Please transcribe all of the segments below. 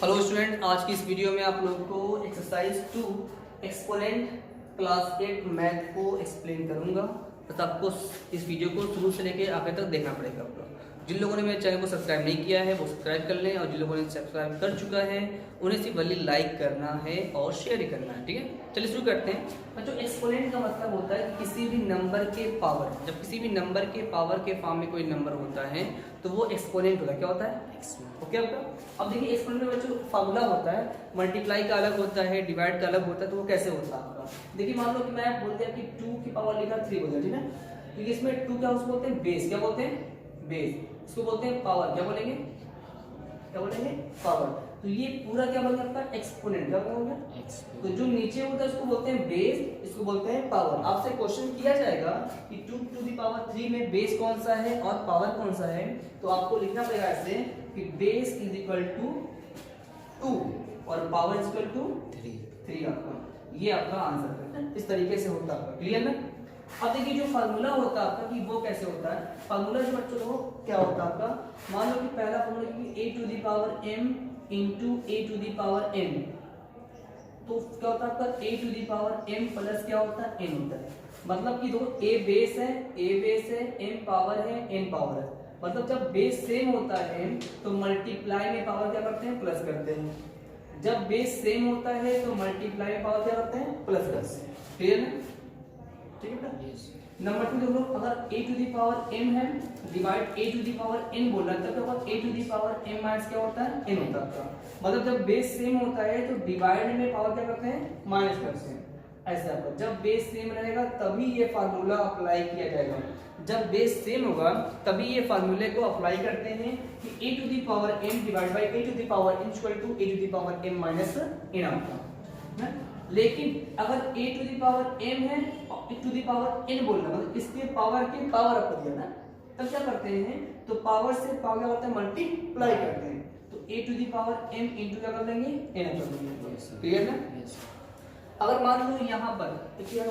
Hello student, आज की इस वीडियो में आप लोगों को एक्सरसाइज 2 एक्सपोनेंट क्लास 8 मैथ को एक्सप्लेन करूंगा। बस आपको इस वीडियो को शुरू से लेकर आखिर तक देखना पड़ेगा। आपको जिन लोगों ने मेरे चैनल को सब्सक्राइब नहीं किया है वो सब्सक्राइब कर लें, और जिन लोगों ने सब्सक्राइब कर चुका है उन्हें सिर्फ वही लाइक करना है और शेयर ही करना है। ठीक है, चलिए शुरू करते हैं। बच्चों, एक्सपोनेंट का मतलब होता है कि किसी भी नंबर के पावर, जब किसी भी नंबर के पावर के फॉर्म में कोई नंबर होता है तो वो एक्सपोनेंट होता है। क्या होता है? ओके आपका। अब देखिए, एक्सपोनेंट में बच्चों फार्मूला होता है, मल्टीप्लाई का अलग होता है, डिवाइड का अलग होता है। तो वो कैसे होता है आपका? देखिए, मान लो कि मैं बोल दिया कि 2 की पावर लिखा 3 बोल दिया, ठीक है। तो इसमें 2 क्या उसको बोलते हैं? बेस। क्या बोलते हैं? बेस। इसको बोलते हैं पावर। क्या बोलेंगे? क्या बोलेंगे? पावर। तो ये पूरा क्या बन जाता है? एक्सपोनेंट। क्या बोलेंगे? तो जो नीचे होता है उसको बोलते हैं बेस, इसको बोलते हैं पावर। आपसे क्वेश्चन किया जाएगा कि 2 टू द पावर 3 में बेस कौन सा है और पावर कौन सा है, तो आपको लिखना पड़ेगा ऐसे कि बेस इज इक्वल टू 2 और पावर इज इक्वल टू 3 आपका। ये आपका आंसर है। इस तरीके से होता है। क्लियर ना? अब देखिए, जो फार्मूला होता है आपका कि वो कैसे होता है। फार्मूला जो बच्चों को क्या होता है आपका, मान लो कि पहला फार्मूला कि a to the power m into a to the power n। तो क्या होता है आपका? a to the power m plus क्या होता है? n होता है। मतलब कि देखो, a बेस है, m पावर है, n पावर है। मतलब जब बेस सेम होता है तो मल्टीप्लाई में पावर क्या करते हैं? प्लस करते हैं। जब बेस सेम होता है तो मल्टीप्लाई में पावर क्या करते हैं? प्लस करते हैं। क्लियर है? ठीक है बेटा। नंबर 2 देखो, अगर a to the power m है divide a to the power n बोल रहा है, तब a to the power m minus क्या होता है? n होता है। मतलब जब बेस सेम होता है तो डिवाइड में पावर क्या करते हैं? माइनस करते हैं। ऐसे आपका जब बेस सेम रहेगा तभी ये फार्मूला अप्लाई किया जाएगा। जब बेस सेम होगा तभी ये फार्मूले को अप्लाई करते हैं कि a to the power m divide by a to the power n equal to a to the power m minus n आपका। लेकिन अगर a to the power m है और a to the power n बोलना, मतलब इसके power के power up दिया ना, तब क्या करते हैं? तो पावर से पावर क्या होता है? मल्टीप्लाई करते हैं। तो a to the power m into क्या कर देंगे? n कर देंगे। क्लियर ना? अगर मान लो यहाँ पर देखिए,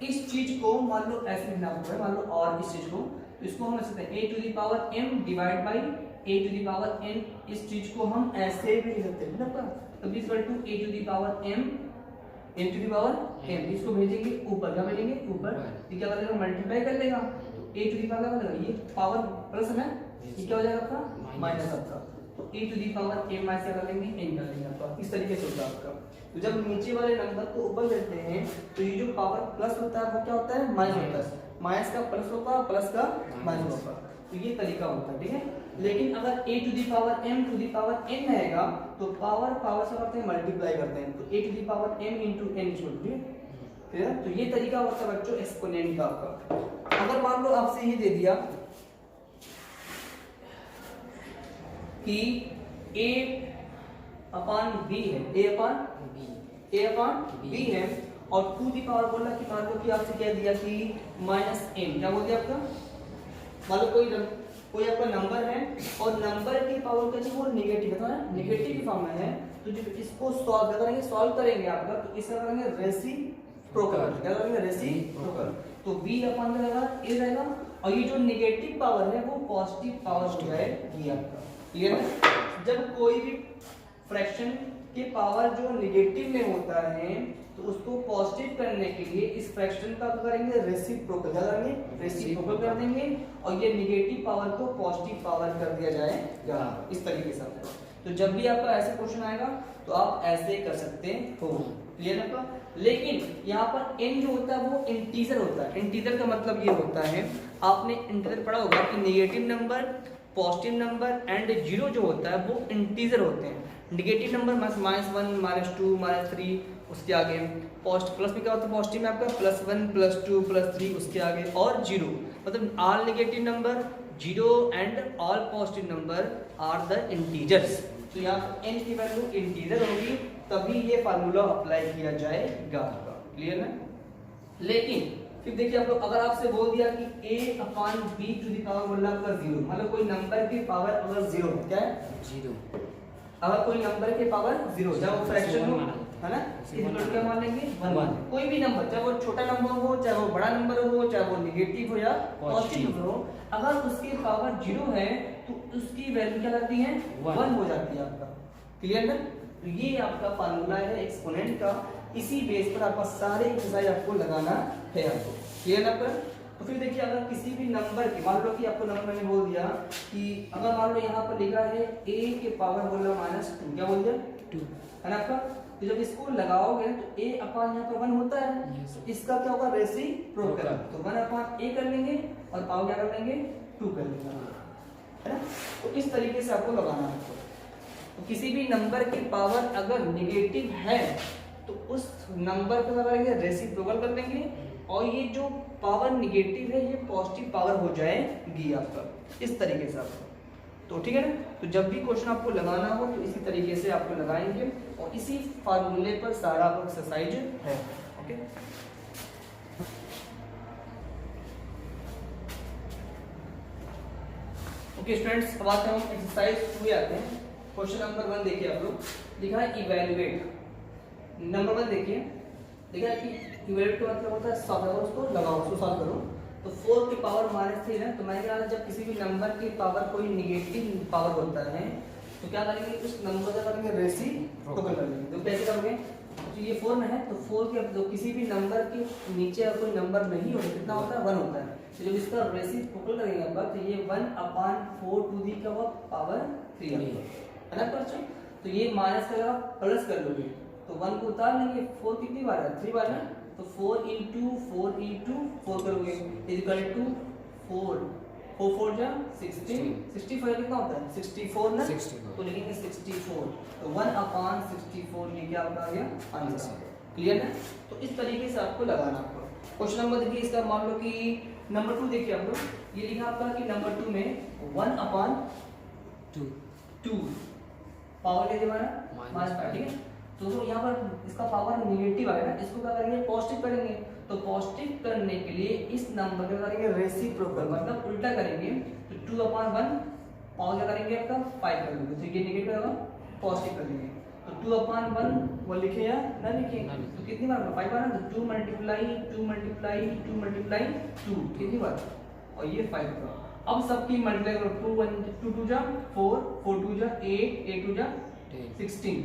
इस चीज को मान लो ऐसे लिखना पड़ेगा, मान लो, और इस चीज को, तो इसको हम ऐसे a to the power m divide by a to the power n। इस चीज को हम ऐसे भी लिख सकते हैं ना, तब equal to a to the power m n to the power m। इसको भेजेंगे ऊपर, क्या भेजेंगे? ऊपर। ये क्या करेगा? मल्टीप्लाई कर लेगा। तो a टू द पावर क्या करेगा? ये पावर प्लस है, ये क्या हो जाएगा आपका? माइनस आपका। तो a to the power m minus क्या कर लेंगे? n कर लेंगे आपका। इस तरीके से होता है आपका। तो जब नीचे वाले नंबर को ऊपर करते हैं तो ये जो पावर प्लस होता है वो क्या होता है? माइनस होता है। माइनस का प्लस होगा, प्लस का माइनस होगा। तो ये तरीका होता है। ठीक है। लेकिन अगर a to the power m to the power n रहेगा तो पावर से करते हैं मल्टीप्लाई करते हैं। तो a to the power m into n छोड़। ठीक है। तो ये तरीका होता है बच्चों एक्सपोनेंट का आपका। अगर मान लो आपसे ये दे दिया कि a अपॉन b है, a अपॉन b है, और टू द पावर बोला कि मान लो कि आपसे क्या दिया कि माइनस n। क्या बोल दिया आपका? मान लो कोई आपका नंबर है और नंबर की पावर का वो नेगेटिव है, नेगेटिव की फॉर्म में है। तो जब इसको सॉल्व करेंगे आपका, तो इसका करेंगे रेसिप्रोकल। क्या करेंगे? रेसिप्रोकल। तो b अपॉन क्या रहेगा? a रहेगा, और ये जो नेगेटिव पावर है वो पॉजिटिव पावर हो जाएगी आपका। क्लियर है? जब कोई भी फ्रैक्शन के पावर जो नेगेटिव में होता है तो उसको पॉजिटिव करने के लिए इस फ्रैक्शन का करेंगे? रेसिप्रोकल। क्या करेंगे? रेसिप्रोकल कर देंगे, और ये नेगेटिव पावर को पॉजिटिव पावर कर दिया जाएगा। इस तरीके से। तो जब भी आपका ऐसे क्वेश्चन आएगा तो आप ऐसे कर सकते हो। क्लियर है आपका? लेकिन यहाँ पर n जो होता है वो इंटीजर होता है। इंटीजर का मतलब ये होता है, आपने इंटीजर पढ़ा होगा कि negative number, positive number and zero जो होता है वो इंटीजर होते हैं। नेगेटिव नंबर -1, -2, -3, उसके आगे प्लस में क्या होता है? पॉजिटिव में आपका +1, +2, +3, उसके आगे और जीरो। मतलब all negative number, zero and all positive number are the integers. तो यहाँ n की वैल्यू इंटीजर होगी तभी ये फार्मूला अप्लाई किया जाएगा। क्लियर है? लेकिन फिर देखिए आप लोग, अगर आपसे बोल दिया कि a upon b to the power बोला आपका 0, मतलब कोई नंबर की पावर अगर 0 है, क्या है? 0। अगर कोई नंबर के पावर 0, चाहे वो फ्रैक्शन हो, है ना, इक्वल क्या मान लेंगे? 1। कोई भी नंबर, चाहे वो छोटा नंबर हो, चाहे वो बड़ा नंबर हो, चाहे वो नेगेटिव हो या पॉजिटिव हो, अगर उसकी पावर 0 है तो उसकी वैल्यू क्या लगती है? 1 हो जाती है आपका। क्लियर ना? तो ये आपका फार्मूला है एक्सपोनेंट का, इसी बेस पर आपका सारे एक्सरसाइज आपको लगाना है आपको। क्लियर ना आपका? तो फिर देखिए अगर किसी भी नंबर की, मान लो कि आपको नंबर मैंने बोल दिया कि अगर मान लो यहाँ पर लिखा है a के पावर बोल रहा -2, क्या बोल दिया 2 है ना आपका। तो जब इसको लगाओगे तो a अपान यहाँ पर 1 होता है, तो इसका क्या होगा रेसिप्रोकल, तो 1 अपान a कर लेंगे और पावर क्या कर लेंगे 2 कर लेंगे, है ना। तो इस तरीके से आपको लगाना है। तो किसी भी नंबर की पावर अगर निगेटिव है तो उस नंबर को क्या करेंगे रेसिप्रोकल कर लेंगे, और ये जो पावर निगेटिव है ये पॉजिटिव पावर हो जाएगी आपका, इस तरीके से आपको। तो ठीक है ना। तो जब भी क्वेश्चन आपको लगाना हो तो इसी तरीके से आपको लगाएंगे, और इसी फार्मूले पर सारा एक्सरसाइज है। ओके, ओके स्टूडेंट्स, अब आते हैं हम एक्सरसाइज 2 आते हैं। क्वेश्चन नंबर 1 देखिए आप लोग, लिखा है इवैल्यूएट। नंबर 1 देखिए, देखा है कि इवैल्यूएट का मतलब होता है सॉल्व करो, उसको लगाओ, उसको सॉल्व करो। तो 4 की पावर -3 है, तो मैंने कहा जब किसी भी नंबर की पावर कोई निगेटिव पावर होता है तो क्या करेंगे, उस नंबर का करेंगे रेसिप्रोकल कर लेंगे। तो कैसे करोगे, तो ये 4 में है तो 4 के तो किसी भी नंबर के नीचे अगर कोई नंबर नहीं होता कितना होता है 1 होता है, तो जब इसका रेसिप्रोकल करेंगे आप तो ये 1/4 टू दी का पावर 3 है ना बच्चों। तो ये माइनस का प्लस कर लोगे तो 1 को उतार लेंगे, 4 कितनी बार है 3 बार ना, तो 4 into 4 करोगे इक्वल टू 4 4 जा 16, 64 कितना होता है 64 ना, तो लिखेंगे 64, तो 1/64 ये क्या आपका आ गया आंसर। क्लियर है। तो इस तरीके से आपको लगाना आपको। क्वेश्चन नंबर देखिए इसका, मान लो कि नंबर 2 देखिए आप लोग, ये लिखा आपका कि नंबर 2 में 1/2 पावर ले देना -5, ठीक है। तो यहाँ पर इसका पावर निगेटिव आएगा ना, इसको क्या करेंगे पॉजिटिव करेंगे, तो पॉजिटिव करने के लिए इस नंबर का करेंगे रेसिप्रोकल, मतलब उल्टा करेंगे, तो 2/1 पावर क्या करेंगे आपका 5 कर देंगे, तो ये निगेटिव होगा पॉजिटिव कर देंगे, तो 2/1 वो लिखे या ना लिखे, तो कितनी बार 5 बार ना, तो 2 × 2 कितनी बार, और ये 5 का। अब सबकी मल्टीप्लाई करो, 2 2 जा 4 4 2 जा 8 8 2 जा 16,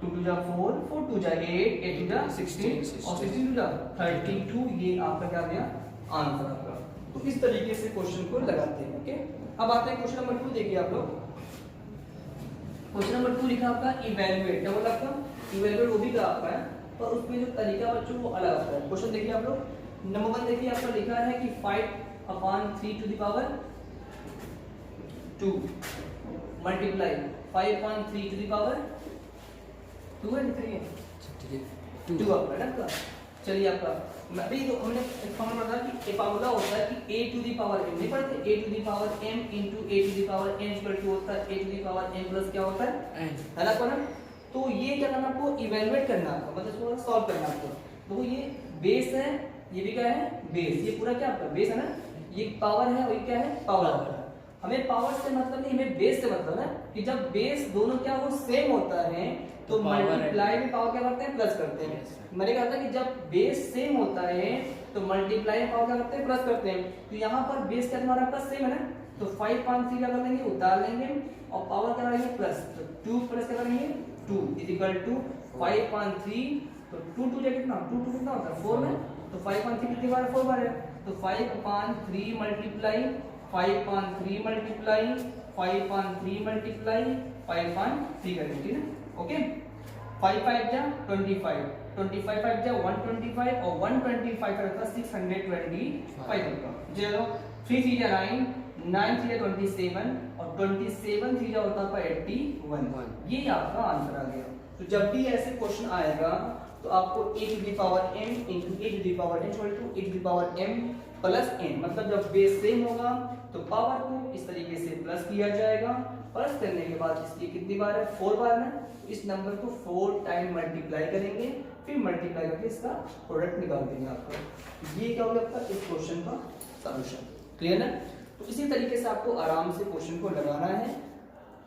2 2 जा 4 4 2 जा 8 8 2 जा 16 और 16 2 जा 32, ये आपका क्या गया आंसर आपका। तो इस तरीके से क्वेश्चन को लगाते हैं। ओके, अब आते हैं क्वेश्चन नंबर 2 देखिए आप लोग। क्वेश्चन नंबर 2 लिखा आपका इवैल्यूएट, क्या बोला आपका इवैल्यूएट, वो भी का आपका है पर उसमें जो तरीका बच्चों वो अलग आता है। क्वेश्चन देखिए आप लोग, नंबर 1 देखिए आपका लिखा है कि 5/3 to the power 2 multiply 5/3 to the power 2 है, 3 है 2 आपका है ना। चलिए आपका अभी तो हमने एक फॉर्मूला पढ़ा कि एक फॉर्मूला होता है कि a to the power m, नहीं पढ़ते a to the power m into a to the power n equal to होता है a to the power n plus क्या होता है है ना पढ़ा। तो ये क्या करना आपको इवैल्यूएट करना आपको, मतलब इसको सॉल्व करना आपको। तो ये बेस है, ये भी क्या है बेस, ये पूरा क्या आपका बेस है ना, ये पावर है और ये क्या है पावर। हमें पावर से मतलब नहीं, हमें बेस से मतलब है कि जब बेस दोनों क्या वो सेम होता है तो मल्टीप्लाई में पावर क्या करते हैं प्लस करते हैं। मैंने कहा था कि जब बेस सेम होता है तो मल्टीप्लाई में पावर क्या करते हैं प्लस करते हैं। तो यहाँ पर बेस क्या हमारा आपका सेम है ना, तो 5/3 क्या कर लेंगे उतार लेंगे और पावर क्या करेंगे प्लस, तो 2 प्लस क्या करेंगे 2 इक्वल टू 5/3, तो 2 2 कितना 2 2 कितना होता है 4 में, तो 5/3 कितनी बार 4 बार है, तो 5/3 मल्टीप्लाई 5/3 मल्टीप्लाई 5/3 मल्टीप्लाई 5/3 करेंगे, ठीक है। ओके, 5 5 जा 25, 25 5 जा 125 और 125 का 625 होगा। चलो 3 3 जा 9, 9 3 जा 27 और 27 3 जा होता है 81, ये आपका आंसर आ गया। तो जब भी ऐसे क्वेश्चन आएगा तो आपको a to the power m into a to the power n equal to a to the power m plus n, मतलब जब बेस सेम होगा तो पावर को इस तरीके से प्लस किया जाएगा। प्लस करने के बाद इसकी कितनी बार है 4 बार में, इस नंबर को 4 टाइम मल्टीप्लाई करेंगे, फिर मल्टीप्लाई करके इसका प्रोडक्ट निकाल देंगे आपको। ये क्या होगा आपका इस क्वेश्चन का सॉल्यूशन। क्लियर ना। तो इसी तरीके से आपको आराम से क्वेश्चन को लगाना है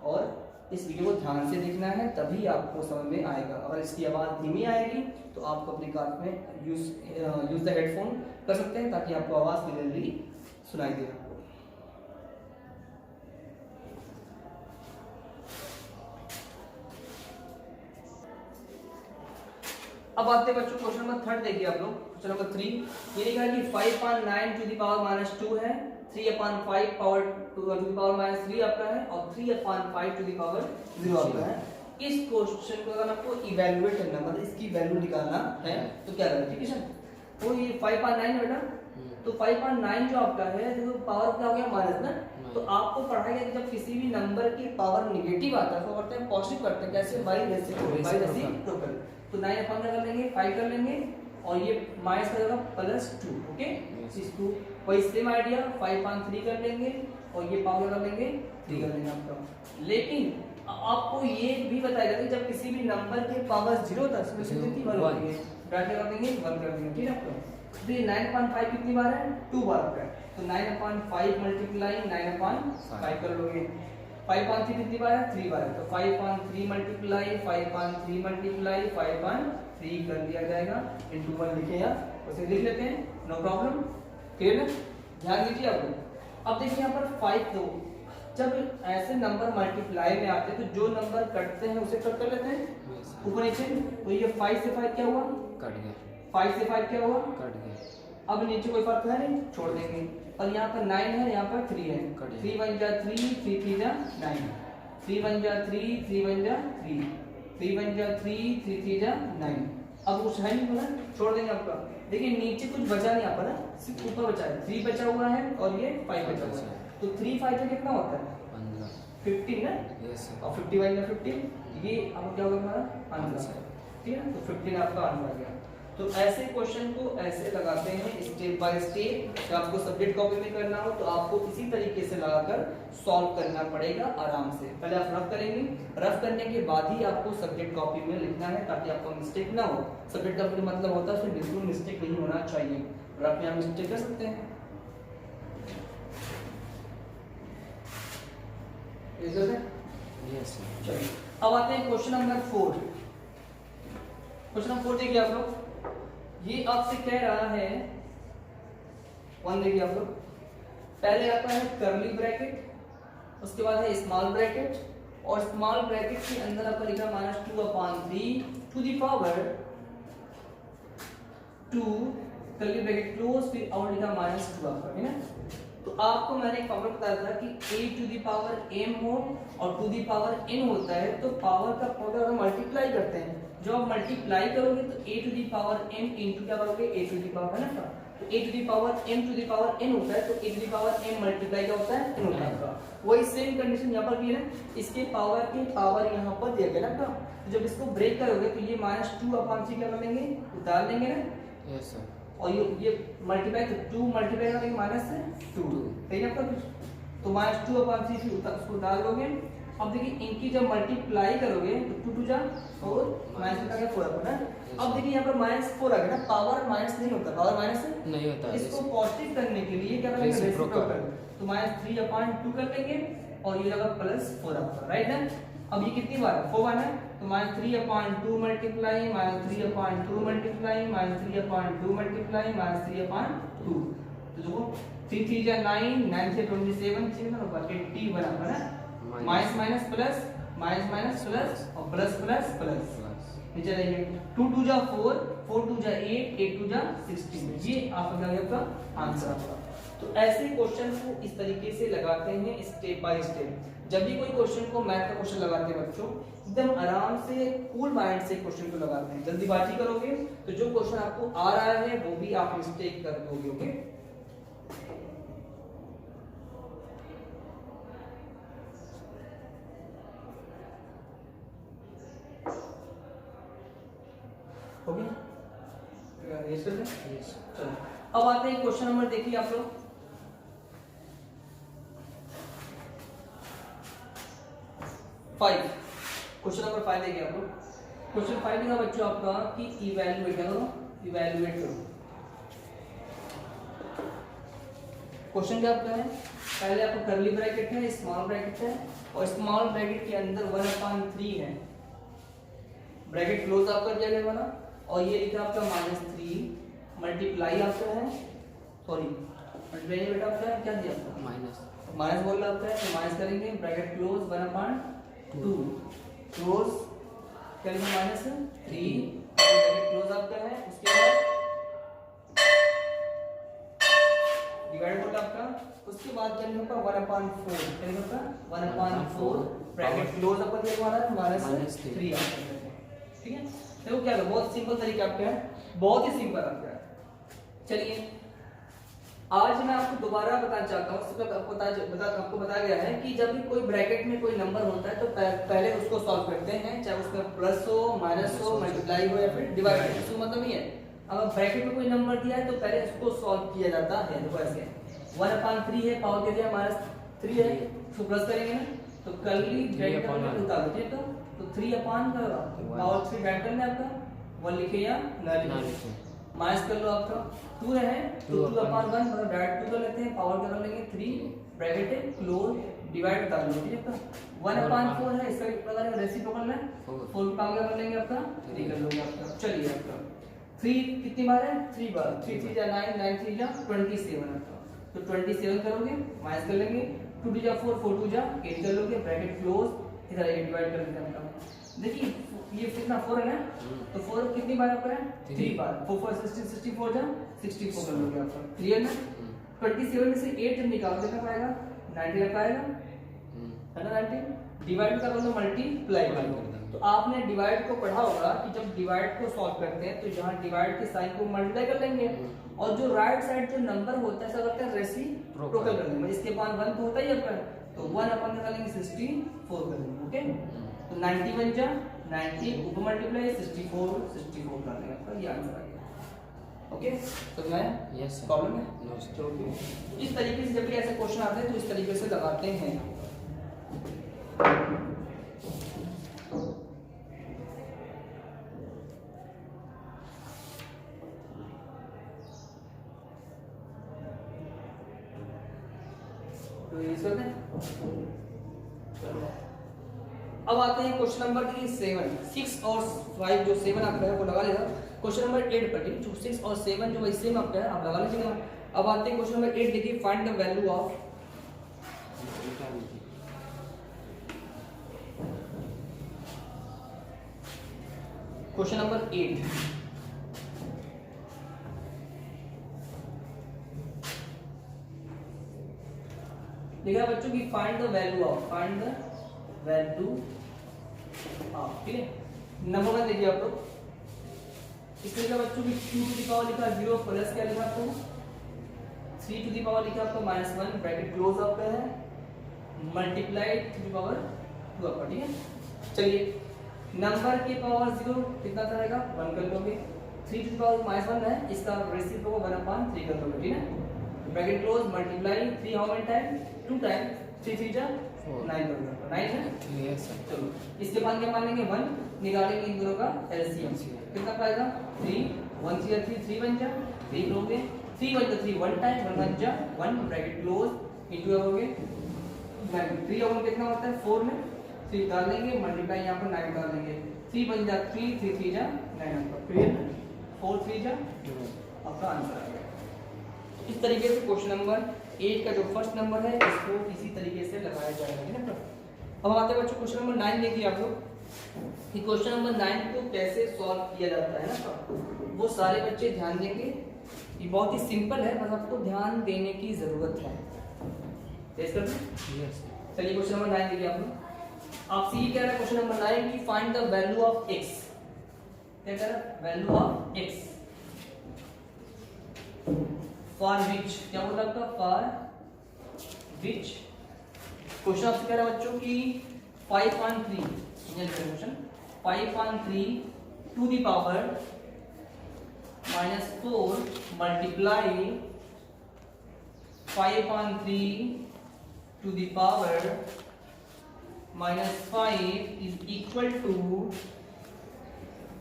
और इस वीडियो को ध्यान से देखना है, तभी आपको समझ में आएगा। अगर इसकी आवाज़ धीमी आएगी तो आप अपने कार में यूज द हेडफोन कर सकते हैं ताकि आपको आवाज़ क्लियरली सुनाई दे। अब आते हैं बच्चों क्वेश्चन नंबर 3 देखिए आप लोग। क्वेश्चन नंबर 3 ये लिखा है कि 5.9 टू द पावर -2 है, 3/5 पावर टू द पावर -3 आपका है और 3/5 टू द पावर 0 आपका है। इस क्वेश्चन को अगर आपको इवैल्यूएट करना मतलब इसकी वैल्यू निकालना है तो क्या करना, ठीक है सर? तो ये 5.9 है बेटा, तो 5.9 जो आपका है देखो पावर क्या हो गया माइनस ना, तो आपको पढ़ाया गया कि जब किसी भी नंबर की पावर नेगेटिव आता है तो करते हैं पॉजिटिव करते हैं, कैसे बाई रेसिप्रोकल। तो 9 अपन क्या कर लेंगे 5 कर लेंगे और ये माइनस का जगह +2, ओके इस 2 वही सेम आइडिया 5.3 कर लेंगे और ये पावर कर लेंगे 3 कर लेंगे आपका। लेकिन आपको ये भी बताया जाता है जब किसी भी नंबर के पावर 0 था उसमें से कितनी बार होती है, ब्रैकेट कर देंगे 1 कर देंगे, ठीक है आपको। तो ये 9.5 कितनी बार है 2 बार का है, तो 9/5 मल्टीप्लाई 9/5 कर लोगे। 5.3 कितनी बार है 3 बार है, तो 5.3 मल्टीप्लाई 5.3 मल्टीप्लाई 5.3 कर दिया जाएगा इनटू 1 लिखे या उसे लिख लेते हैं, नो प्रॉब्लम, क्लियर है? ध्यान दीजिए आप लोग। अब देखिए यहाँ पर 5 तो जब ऐसे नंबर मल्टीप्लाई में आते हैं तो जो नंबर कटते हैं उसे कट कर लेते हैं ऊपर नीचे, तो ये 5 से 5 क्या हुआ कट गया, 5 से 5 क्या हुआ कट गया। अब नीचे कोई फर्क है नहीं, छोड़ देंगे। और यहाँ पर 9 है, यहाँ पर 3 है, 3 1 जा 3, 3 3 जा 9, 3 1 जा 3, 3 1 जा 3, 3 1 जा 3, 3 3 जा 9। अब कुछ है नहीं बोला, छोड़ देंगे आपका। देखिए नीचे कुछ बचा नहीं यहाँ पर, सिर्फ ऊपर बचा है, 3 बचा हुआ है और ये 5 बचा हुआ है, तो 3 5 का कितना होता है 15 ना, और 51 या 50 ये अब क्या होगा हमारा आंसर, ठीक है। तो 15 आपका आंसर आ गया। तो ऐसे क्वेश्चन को ऐसे लगाते हैं स्टेप बाय स्टेप। जब आपको सब्जेक्ट कॉपी में करना हो तो आपको इसी तरीके से लगाकर सॉल्व करना पड़ेगा आराम से। पहले आप रफ करेंगे, रफ करने के बाद ही आपको सब्जेक्ट कॉपी में लिखना है ताकि आपको मिस्टेक ना हो। सब्जेक्ट कॉपी का मतलब होता है उसमें बिल्कुल मिस्टेक नहीं होना चाहिए, रफ में आप मिस्टेक कर सकते हैं। चलिए अब आते हैं क्वेश्चन नंबर 4। क्वेश्चन नंबर 4 देखिए आप लोग, ये आपसे कह रहा है 1 देखिए आप लोग, पहले आता है कर्ली ब्रैकेट, उसके बाद है स्मॉल ब्रैकेट और स्मॉल ब्रैकेट के अंदर आपका लिखा -2/3 to the power 2 curly bracket close, फिर और लिखा -2 आपका, है ना। तो आपको मैंने एक फॉर्मूला बताया था कि a to the power m हो और टू द पावर n होता है तो पावर का पावर हम मल्टीप्लाई करते हैं। जो आप मल्टीप्लाई करोगे तो a to the power m into क्या करोगे a टू द पावर, है ना। तो a to the power m to the power n होता है, तो a to the power m multiply क्या होता है n होता है। वही सेम कंडीशन यहाँ पर भी है ना, इसके पावर के पावर यहाँ पर दिया गया ना। तो जब इसको ब्रेक करोगे तो ये -2/3 क्या कर लेंगे उतार लेंगे ना, यस सर, और ये मल्टीप्लाई तो 2 मल्टीप्लाई करेंगे -2, सही है आपका कुछ, तो -2/3 फिर उसको डाल लोगे। अब देखिए इनकी जब मल्टीप्लाई करोगे तो 2 2 जा 4 माइनस का क्या 4 अपना। अब देखिए यहाँ पर -4 आ गया ना, पावर माइनस नहीं होता, पावर माइनस नहीं होता, इसको पॉजिटिव करने के लिए क्या करेंगे रेसिप्रोकल, तो -3/2 कर लेंगे और ये लगा +4 आपका, राइट ना। अब ये कितनी बार 4 बार है, तो -3/2 मल्टीप्लाई -3/2 मल्टीप्लाई -3/2 मल्टीप्लाई -3/2, तो देखो 3 3 जा 9, 9 से 27, 6 ना 81 आपका ना, minus minus plus minus minus plus और प्लस प्लस प्लस नीचे आइए, 2 2 जा 4, 4 2 जा 8, 8 2 जा 16, ये आपका क्या आंसर आपका। तो ऐसे क्वेश्चन को इस तरीके से लगाते हैं स्टेप बाय स्टेप। जब भी कोई क्वेश्चन को मैथ का क्वेश्चन लगाते हैं बच्चों, एकदम आराम से कूल माइंड से क्वेश्चन को लगाते हैं। जल्दीबाजी करोगे तो जो क्वेश्चन आपको आ रहा है वो भी आप मिस्टेक कर दोगे, ओके। हो गया, यस सर। चलो अब आते हैं क्वेश्चन नंबर, देखिए आप लोग क्वेश्चन नंबर 5 देखिए आप लोग। क्वेश्चन 5 लिखा बच्चों आपका कि इवैल्यूएट करो, इवैल्यूएट करो। क्वेश्चन क्या आपका है, पहले आपको कर्ली ब्रैकेट है, स्मॉल ब्रैकेट है और स्मॉल ब्रैकेट के अंदर 1/3 है, ब्रैकेट क्लोज आपका दिया गया वाला, और ये लिखा आपका -3 मल्टीप्लाई आपका है, सॉरी मल्टीप्लाई बेटा आपका क्या दिया आपका माइनस बोल रहा आपका है, तो माइनस करेंगे, ब्रैकेट क्लोज 1/2 क्लोज क्या लिखा -3 क्लोज आपका है, उसके बाद डिवाइड बोला आपका, उसके बाद क्या लिखा 1/4, क्या लिखा 1/4 ब्रैकेट क्लोज अपन ये हमारा -3 आपका, ठीक है। देखो क्या है, बहुत सिंपल तरीका आपका है, बहुत ही सिंपल आपका है। चलिए आज मैं आपको दोबारा बताना चाहता हूँ, इससे आपको बताया गया है कि जब भी कोई ब्रैकेट में कोई नंबर होता है तो पहले उसको सॉल्व करते हैं, चाहे उसमें प्लस हो, माइनस हो, मल्टीप्लाई हो या फिर डिवाइड हो। इसका मतलब ये है अगर ब्रैकेट में कोई नंबर दिया है तो पहले उसको सॉल्व किया जाता है। देखो ऐसे 1/3 है, पावर दे दिया -3 है, तो प्लस करेंगे ना तो कर्ली ब्रैकेट में उतार दीजिए, तो 3/, पावर 3 ब्रैकेट में आपका 1 लिखे या ना लिखे, माइनस कर लो आपका 2 है तो 2/1 मतलब डायरेक्ट 2 कर लेते हैं, पावर क्या कर लेंगे 3 ब्रैकेट है क्लोज डिवाइड कर लो, ठीक है। 1/4 है, इसका प्रकार है रेसिप्रोकल है, 4 का पावर कर लेंगे आपका 3 कर लोगे आपका। चलिए आपका 3 कितनी बार है 3 बार, 3 3 जा 9, 9 3 जा 27 आपका, तो 27 करोगे माइनस कर लेंगे, 2 2 जा 4, 4 2 जा 8 कर लोगे, ब्रैकेट क्लोज इधर ये डिवाइड कर लेते हैं आपका। देखिए ये कितना 4 है ना, तो 4 कितनी बार आपका है 3 बार, 4 4 16 64 जा 64 कर लोगे आपका, क्लियर ना। 27 में से 8 जब निकाल देना पाएगा 90 आ पाएगा है ना, 90 डिवाइड कर लो मल्टीप्लाई कर लो। तो आपने डिवाइड को पढ़ा होगा कि जब डिवाइड को सॉल्व करते हैं तो यहाँ डिवाइड के साइन को मल्टीप्लाई कर लेंगे और जो राइट साइड जो नंबर होता है सब करते हैं रेसिप्रोकल कर लेंगे, इसके बाद 1 तो होता ही है आपका, तो 1 अपन कर लेंगे 64 कर लेंगे, ओके। तो 91 जा 90 ऊपर मल्टीप्लाई 64 कर देंगे आपका, ये आंसर आ गया, ओके। तो मैं यस प्रॉब्लम है नो चलो, इस तरीके से जब भी ऐसे क्वेश्चन आते हैं तो इस तरीके से लगाते हैं। तो ये सब है। अब आते हैं क्वेश्चन नंबर 7, 6 और 5 जो 7 आपका है वो लगा लेगा। क्वेश्चन नंबर 8 पर जो 6 और 7 जो वही सेम आपका है आप लगा लीजिएगा। अब आते हैं क्वेश्चन नंबर 8, देखिए find the value of question number 8। देखिए बच्चों की फाइंड द वैल्यू ऑफ, ठीक है। नंबर 1 देखिए आप लोग, इसमें क्या बच्चों की 2 टू द पावर लिखा 0 प्लस क्या लिखा आपको 3 टू द पावर लिखा आपको -1 ब्रैकेट क्लोज आपका है मल्टीप्लाई 3 टू द पावर 2 आपका, ठीक है। चलिए नंबर की पावर 0 कितना रहेगा 1 कर लोगे, 3 टू द पावर -1 है, इसका रेसिप्रोकल 1/3 कर लोगे, ठीक है। Bracket close multiply 3 how many time 2 time, 3 3 जा 9 कर लो, 9 है यस सर। चलो इसके बाद क्या मान लेंगे 1 निकालेंगे इन दोनों का एलसीएम, कितना पाएगा 3 1 3 3 बन जा 3 लोगे, 3 1 3 1 टाइम 1 बन जा 1 ब्रैकेट क्लोज इनटू होगे 9, 3 और कितना होता है 4 में 3 डाल लेंगे मल्टीप्लाई यहां पर 9 डाल लेंगे, 3 बन जा 3 3 3 जा 9 आपका, क्लियर 4 3 जा आपका आंसर आ गया। इस तरीके से क्वेश्चन नंबर 8 का जो फर्स्ट नंबर है इसको इसी तरीके से लगाया जाएगा, ठीक है ना। अब आते हैं बच्चों क्वेश्चन नंबर 9 देखिए आप लोग कि क्वेश्चन नंबर 9 को कैसे सॉल्व किया जाता है ना, वो सारे बच्चे ध्यान देंगे। ये बहुत ही सिंपल है, बस आपको ध्यान देने की जरूरत है। चलिए क्वेश्चन नंबर 9 देखिए आप लोग, आपसे ये कह रहा है क्वेश्चन नंबर 9 की find the value of x, क्या कह रहा है value of x for which, क्या बोला आपका फॉर विच। क्वेश्चन आपसे कह रहा है बच्चों की 5/3 to the power -4 multiply 5/3 to the power -5 is equal to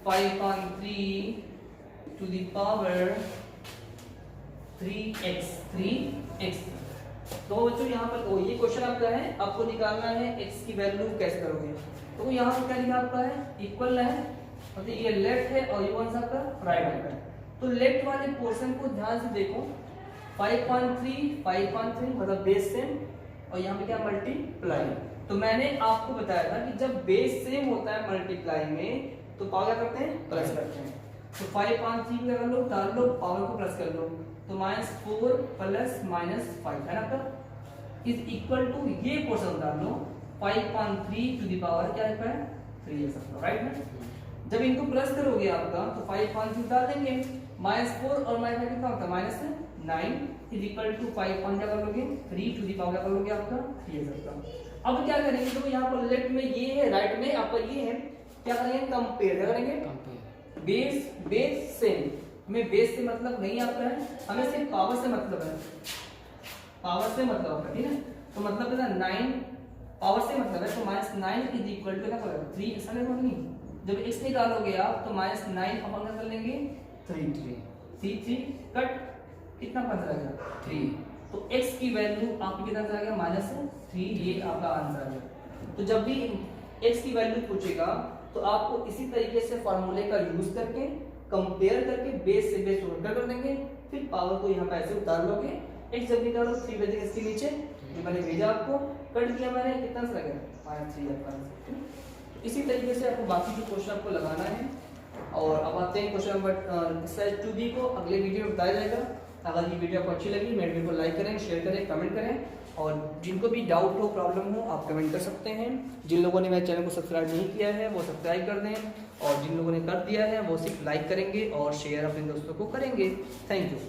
5/3 to the power 3x। तो बच्चों यहाँ पर ये क्वेश्चन आपका है, आपको निकालना है x की वैल्यू कैसे करोगे। तो यहाँ पर क्या लिखा आपका है इक्वल है, मतलब ये लेफ्ट है और ये कौन सा आपका राइट है। तो लेफ्ट वाले पोर्शन को ध्यान से देखो 5/3 मतलब बेस सेम और यहाँ पे क्या मल्टीप्लाई। तो मैंने आपको बताया था कि जब बेस सेम होता है मल्टीप्लाई में तो पावर क्या करते हैं, प्लस करते हैं। तो 5 5 3 क्या कर लो, डाल लो, पावर को प्लस कर लो, तो -4 प्लस -5 है ना आपका, इज इक्वल टू ये पोर्शन डाल लो 5/3 टू द पावर क्या है 3 है सबका, राइट ना। जब इनको प्लस करोगे आपका तो 5/3 डाल देंगे, -4 और -5 कितना होता है -9 इज इक्वल टू 5 क्या कर लोगे 3 टू द पावर क्या कर लोगे आपका 3 है सबका। अब क्या करेंगे, तो यहाँ पर लेफ्ट में ये है, राइट में आपका ये है, क्या करेंगे कंपेयर, क्या करेंगे बेस बेस सेम। हमें बेस से मतलब नहीं आता है, हमें सिर्फ पावर से मतलब है, पावर से मतलब है, ठीक है। तो मतलब है 9 पावर से मतलब है, तो -9 इज इक्वल टू क्या करेगा 3, ऐसा नहीं। जब x निकालोगे आप तो -9 अपन क्या कर लेंगे 3 3 कट कितना पता रहेगा 3, तो x की वैल्यू आपकी कितना आ गया -3, ये आपका आंसर है। तो जब भी x की वैल्यू पूछेगा तो आपको इसी तरीके से फार्मूले का यूज करके कंपेयर करके बेस से बेस उल्टा कर देंगे, फिर पावर को यहाँ पे ऐसे उतार लोगे, x जब निकालो 3 बजेगा इसके नीचे, ये मैंने भेजा आपको, कट किया मैंने, कितना सा लगा -3 आपका आंसर। इसी तरीके से आपको बाकी जो क्वेश्चन आपको लगाना है। और अब आते हैं क्वेश्चन नंबर एक्सरसाइज 2b को, अगले वीडियो में बताया जाएगा। अगर ये वीडियो आपको अच्छी लगी मेरे वीडियो को लाइक करें, शेयर करें, कमेंट करें, और जिनको भी डाउट हो, प्रॉब्लम हो, आप कमेंट कर सकते हैं। जिन लोगों ने मेरे चैनल को सब्सक्राइब नहीं किया है वो सब्सक्राइब कर दें, और जिन लोगों ने कर दिया है वो सिर्फ लाइक करेंगे और शेयर अपने दोस्तों को करेंगे। Thank you.